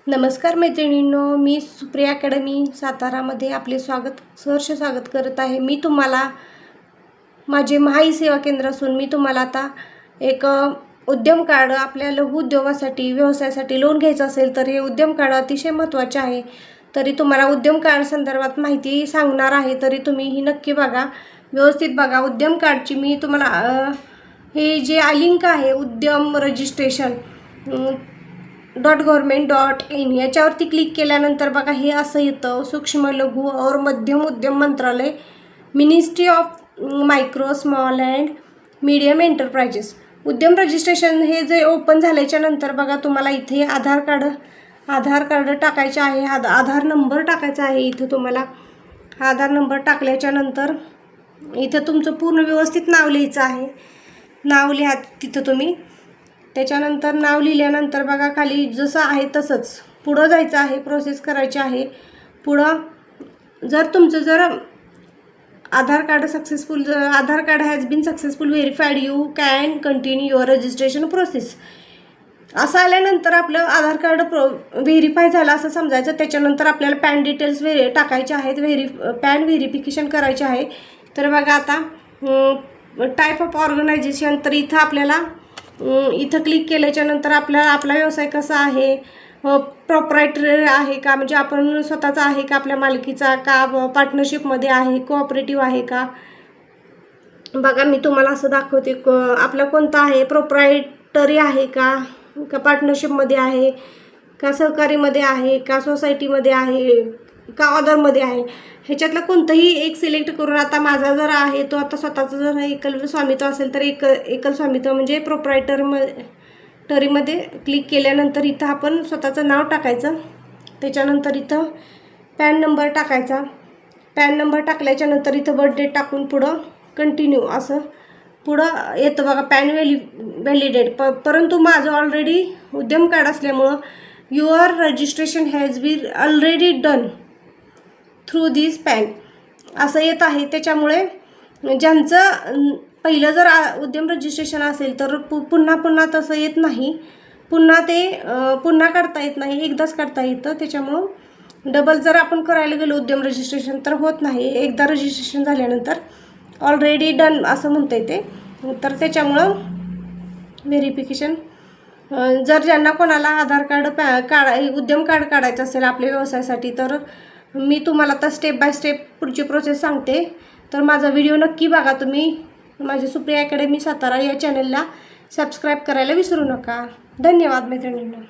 नमस्कार मैत्रिणींनो, मी सुप्रिया अकॅडमी सातारामध्ये आपले सहर्ष स्वागत करत आहे। मी तुम्हाला माझे महाई सेवा केंद्र असून मी तुम्हाला आता एक उद्यम कार्ड आपल्या लघु उद्योगासाठी व्यवसायासाठी लोन घ्यायचं असेल तर हे उद्यम कार्ड अतिशय महत्त्वाचे आहे। तरी तुम्हाला उद्यम कार्ड संदर्भात माहिती सांगणार आहे, तरी तुम्ही ही नक्की बघा, व्यवस्थित बघा। उद्यम कार्डची मी तुम्हाला हे जे लिंक आहे उद्यम रजिस्ट्रेशन .government.in याच्यावरती क्लिक केल्यानंतर बघा हे असं येतं, सूक्ष्म लघु और मध्यम उद्यम मंत्रालय, ministry of micro small and medium enterprises. उद्यम रजिस्ट्रेशन हे जे ओपन झाल्याच्या नंतर बघा तुम्हाला इथे आधार कार्ड टाकायचे आहे, आधार नंबर टाकायचा आहे। इथे तुम्हाला आधार नंबर टाकल्याच्या नंतर इथे तुमचं पूर्ण व्यवस्थित नाव लिहायचं आहे। नाव लिहा तिथं तुम्ही। त्याच्यानंतर नाव लिहिल्यानंतर बघा खाली जसं आहे तसंच पुढं जायचं आहे, प्रोसेस करायची आहे। पुढं जर तुमचं Aadhaar card has been successful verified, you can continue your registration process असं आल्यानंतर आपलं आधार कार्ड व्हेरीफाय झालं असं समजायचं। त्याच्यानंतर आपल्याला पॅन डिटेल्स टाकायचे आहेत, पॅन व्हेरिफिकेशन करायचे आहे। तर बघा आता टाईप ऑफ ऑर्गनायझेशन, तर इथं आपल्याला इथं क्लिक केल्याच्या नंतर आपला व्यवसाय कसा आहे, प्रॉपरायटरी आहे का, म्हणजे आपण स्वतःचा आहे का, आपल्या मालकीचा का, पार्टनरशिपमध्ये आहे, कोऑपरेटिव्ह आहे का। बघा मी तुम्हाला असं दाखवते, आपलं कोणतं आहे, प्रोप्रायटरी आहे का पार्टनरशिपमध्ये आहे का, सहकारीमध्ये आहे का, सोसायटीमध्ये आहे का, ऑदरमध्ये आहे। ह्याच्यातलं कोणतंही एक सिलेक्ट करून, आता माझा जर आहे तो आता स्वतःचं जर एकल स्वामित्व असेल तर एकल स्वामित्व म्हणजे प्रोप्रायटरीमध्ये क्लिक केल्यानंतर इथं आपण स्वतःचं नाव टाकायचं। त्याच्यानंतर इथं पॅन नंबर टाकायचा। पॅन नंबर टाकल्याच्यानंतर इथं बर्थ डेट टाकून पुढं कंटिन्यू असं पुढं येतं बघा, पॅन व्हॅलिडेट। परंतु माझं ऑलरेडी उद्यम कार्ड असल्यामुळं your registration has been already done through this PAN असं येत आहे। त्याच्यामुळे ज्यांचं पहिलं जर उद्यम रजिस्ट्रेशन असेल तर पुन्हा तसं येत नाही, पुन्हा काढता येत नाही, एकदाच काढता येतं। त्याच्यामुळं डबल जर आपण करायला गेलो उद्यम रजिस्ट्रेशन तर होत नाही, एकदा रजिस्ट्रेशन झाल्यानंतर ऑलरेडी डन असं म्हणता येते। तर त्याच्यामुळं व्हेरिफिकेशन जर ज्यांना कोणाला आधार कार्ड उद्यम कार्ड काढायचं असेल आपल्या व्यवसायासाठी, तर मी तुम्हाला आता स्टेप बाय स्टेप पुढची प्रोसेस सांगते। तर माझा व्हिडिओ नक्की बघा तुम्ही। माझे सुप्रिया अकॅडमी सातारा या चॅनलला सबस्क्राईब करायला विसरू नका। धन्यवाद मैत्रिणींनो।